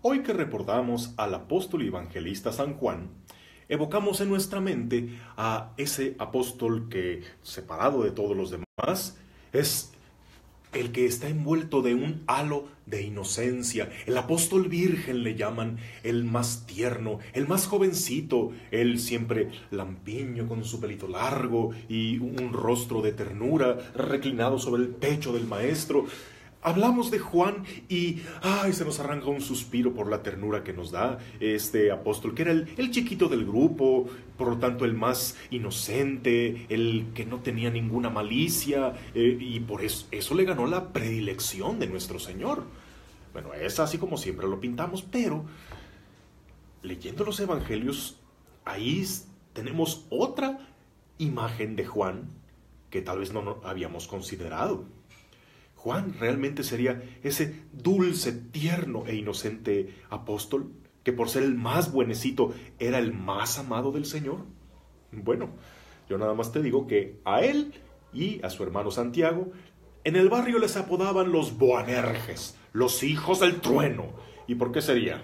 Hoy que recordamos al apóstol y evangelista San Juan, evocamos en nuestra mente a ese apóstol que, separado de todos los demás, es el que está envuelto de un halo de inocencia. El apóstol virgen le llaman, el más tierno, el más jovencito, él siempre lampiño con su pelito largo y un rostro de ternura reclinado sobre el pecho del maestro. Hablamos de Juan y se nos arranca un suspiro por la ternura que nos da este apóstol, que era el chiquito del grupo, por lo tanto el más inocente, el que no tenía ninguna malicia, y por eso le ganó la predilección de nuestro Señor. Bueno, es así como siempre lo pintamos, pero leyendo los evangelios, ahí tenemos otra imagen de Juan que tal vez no habíamos considerado. Juan realmente sería ese dulce, tierno e inocente apóstol que por ser el más buenecito era el más amado del Señor. Bueno, yo nada más te digo que a él y a su hermano Santiago en el barrio les apodaban los Boanerges, los hijos del trueno. ¿Y por qué sería?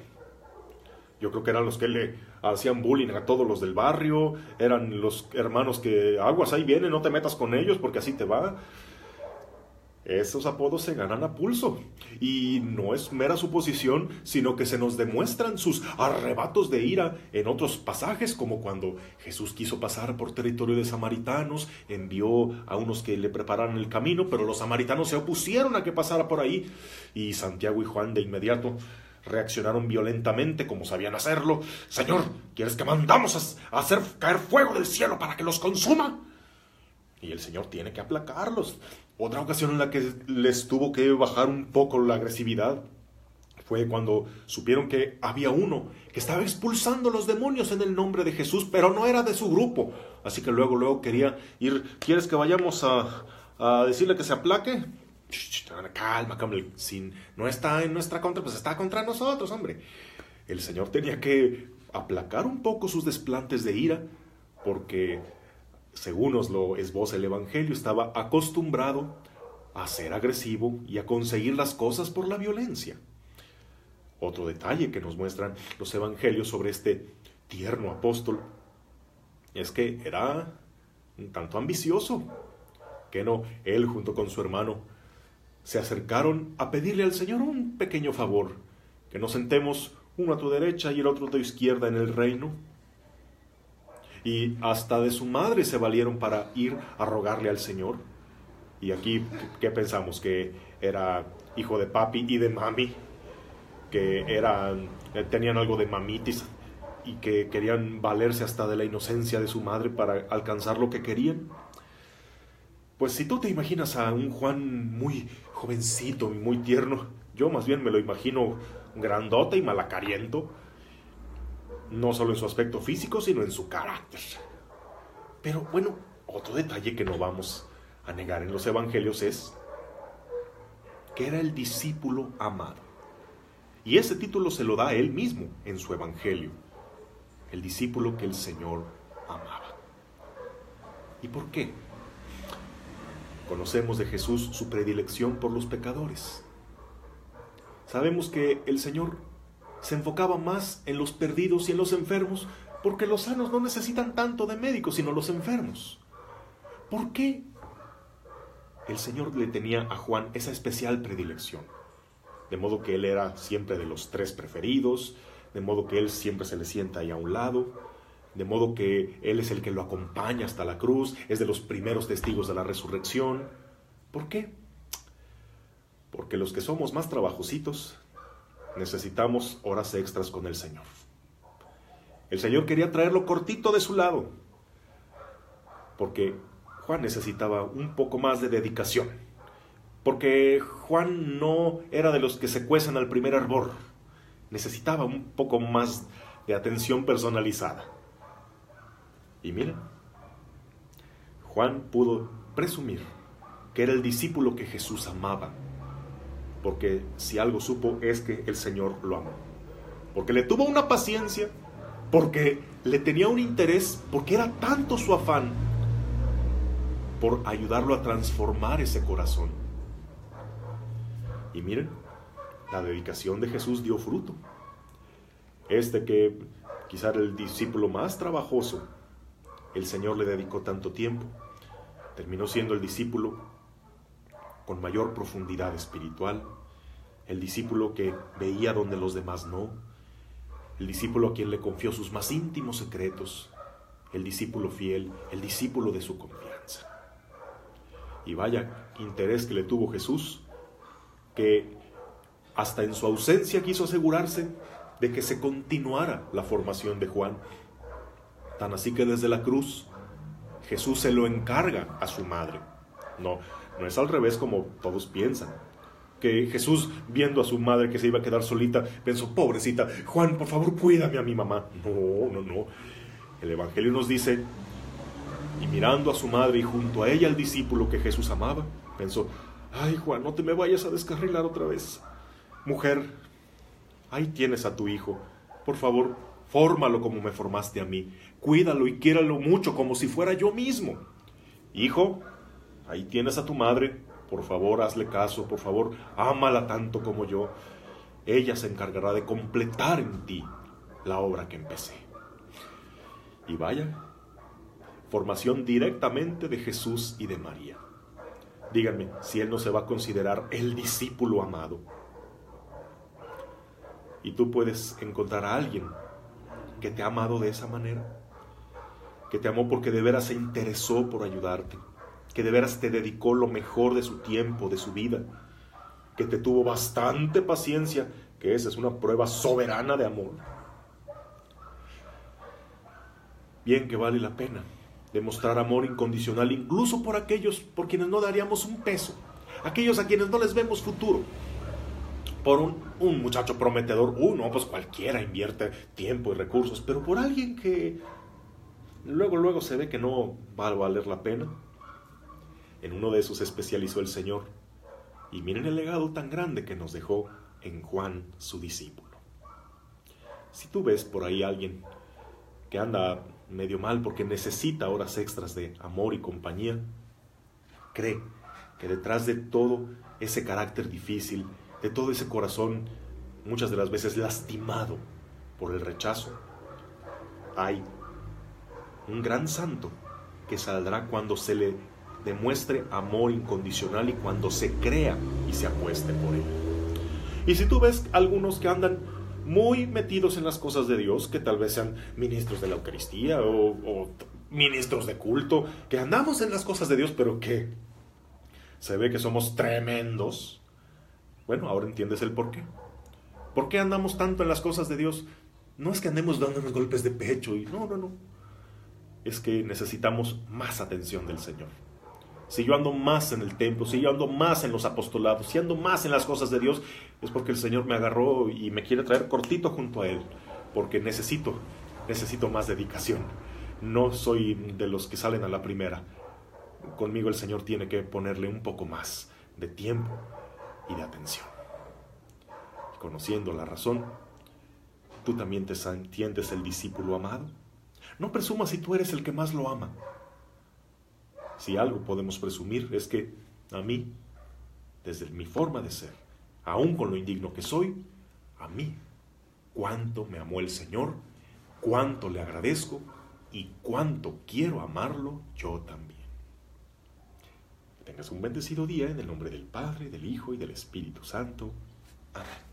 Yo creo que eran los que le hacían bullying a todos los del barrio, eran los hermanos que aguas ahí vienen, no te metas con ellos porque así te va. Esos apodos se ganan a pulso, y no es mera suposición, sino que se nos demuestran sus arrebatos de ira en otros pasajes, como cuando Jesús quiso pasar por territorio de samaritanos, envió a unos que le prepararan el camino, pero los samaritanos se opusieron a que pasara por ahí, y Santiago y Juan de inmediato reaccionaron violentamente como sabían hacerlo. Señor, ¿quieres que mandamos a hacer caer fuego del cielo para que los consuma? Y el Señor tiene que aplacarlos. Otra ocasión en la que les tuvo que bajar un poco la agresividad fue cuando supieron que había uno que estaba expulsando los demonios en el nombre de Jesús, pero no era de su grupo. Así que luego quería ir. ¿Quieres que vayamos a decirle que se aplaque? Calma, si no está en nuestra contra, pues está contra nosotros, hombre. El Señor tenía que aplacar un poco sus desplantes de ira, porque según nos lo esboza el Evangelio, estaba acostumbrado a ser agresivo y a conseguir las cosas por la violencia. Otro detalle que nos muestran los Evangelios sobre este tierno apóstol es que era un tanto ambicioso. Que no, él junto con su hermano se acercaron a pedirle al Señor un pequeño favor, que nos sentemos uno a tu derecha y el otro a tu izquierda en el reino. Y hasta de su madre se valieron para ir a rogarle al Señor. Y aquí, ¿qué pensamos? Que era hijo de papi y de mami, que tenían algo de mamitis y que querían valerse hasta de la inocencia de su madre para alcanzar lo que querían. Pues si tú te imaginas a un Juan muy jovencito y muy tierno, yo más bien me lo imagino grandote y malacariento, no solo en su aspecto físico, sino en su carácter. Pero bueno, otro detalle que no vamos a negar en los evangelios es que era el discípulo amado. Y ese título se lo da a él mismo en su evangelio. El discípulo que el Señor amaba. ¿Y por qué? Conocemos de Jesús su predilección por los pecadores. Sabemos que el Señor se enfocaba más en los perdidos y en los enfermos, porque los sanos no necesitan tanto de médicos, sino los enfermos. ¿Por qué el Señor le tenía a Juan esa especial predilección? De modo que él era siempre de los tres preferidos, de modo que él siempre se le sienta ahí a un lado, de modo que él es el que lo acompaña hasta la cruz, es de los primeros testigos de la resurrección. ¿Por qué? Porque los que somos más trabajositos necesitamos horas extras con el Señor. El Señor quería traerlo cortito de su lado, porque Juan necesitaba un poco más de dedicación, porque Juan no era de los que se cuecen al primer hervor, necesitaba un poco más de atención personalizada. Y miren, Juan pudo presumir que era el discípulo que Jesús amaba, porque si algo supo es que el Señor lo amó, porque le tuvo una paciencia, porque le tenía un interés, porque era tanto su afán por ayudarlo a transformar ese corazón. Y miren, la dedicación de Jesús dio fruto. Este que quizá era el discípulo más trabajoso, el Señor le dedicó tanto tiempo, terminó siendo el discípulo con mayor profundidad espiritual, el discípulo que veía donde los demás no, el discípulo a quien le confió sus más íntimos secretos, el discípulo fiel, el discípulo de su confianza. Y vaya interés que le tuvo Jesús, que hasta en su ausencia quiso asegurarse de que se continuara la formación de Juan. Tan así que desde la cruz Jesús se lo encarga a su madre. No es al revés como todos piensan, que Jesús, viendo a su madre que se iba a quedar solita, pensó: pobrecita, Juan, por favor, cuídame a mi mamá. No. El Evangelio nos dice: y mirando a su madre y junto a ella al discípulo que Jesús amaba, pensó: ay, Juan, no te me vayas a descarrilar otra vez. Mujer, ahí tienes a tu hijo. Por favor, fórmalo como me formaste a mí. Cuídalo y quiéralo mucho como si fuera yo mismo. Hijo, ahí tienes a tu madre. Por favor, hazle caso. Por favor, ámala tanto como yo. Ella se encargará de completar en ti la obra que empecé. Y vaya, formación directamente de Jesús y de María. Díganme si Él no se va a considerar el discípulo amado. Y tú puedes encontrar a alguien que te ha amado de esa manera, que te amó porque de veras se interesó por ayudarte, que de veras te dedicó lo mejor de su tiempo, de su vida, que te tuvo bastante paciencia, que esa es una prueba soberana de amor. Bien que vale la pena demostrar amor incondicional incluso por aquellos por quienes no daríamos un peso, aquellos a quienes no les vemos futuro. Por un muchacho prometedor, pues cualquiera invierte tiempo y recursos, pero por alguien que luego se ve que no va a valer la pena, en uno de esos se especializó el Señor. Y miren el legado tan grande que nos dejó en Juan, su discípulo. Si tú ves por ahí a alguien que anda medio mal porque necesita horas extras de amor y compañía, cree que detrás de todo ese carácter difícil, de todo ese corazón, muchas de las veces lastimado por el rechazo, hay un gran santo que saldrá cuando se le demuestre amor incondicional y cuando se crea y se apueste por él. Y si tú ves algunos que andan muy metidos en las cosas de Dios, que tal vez sean ministros de la Eucaristía o ministros de culto, que andamos en las cosas de Dios, pero que se ve que somos tremendos, bueno, ahora entiendes el por qué. ¿Por qué andamos tanto en las cosas de Dios? No es que andemos dándonos golpes de pecho y no. Es que necesitamos más atención del Señor. Si yo ando más en el templo, si yo ando más en los apostolados, si ando más en las cosas de Dios, es porque el Señor me agarró y me quiere traer cortito junto a Él, porque necesito más dedicación. No soy de los que salen a la primera. Conmigo el Señor tiene que ponerle un poco más de tiempo y de atención. Y conociendo la razón, tú también te sientes el discípulo amado. No presumas si tú eres el que más lo ama. Si algo podemos presumir es que a mí, desde mi forma de ser, aún con lo indigno que soy, a mí, cuánto me amó el Señor, cuánto le agradezco y cuánto quiero amarlo yo también. Que tengas un bendecido día en el nombre del Padre, del Hijo y del Espíritu Santo. Amén.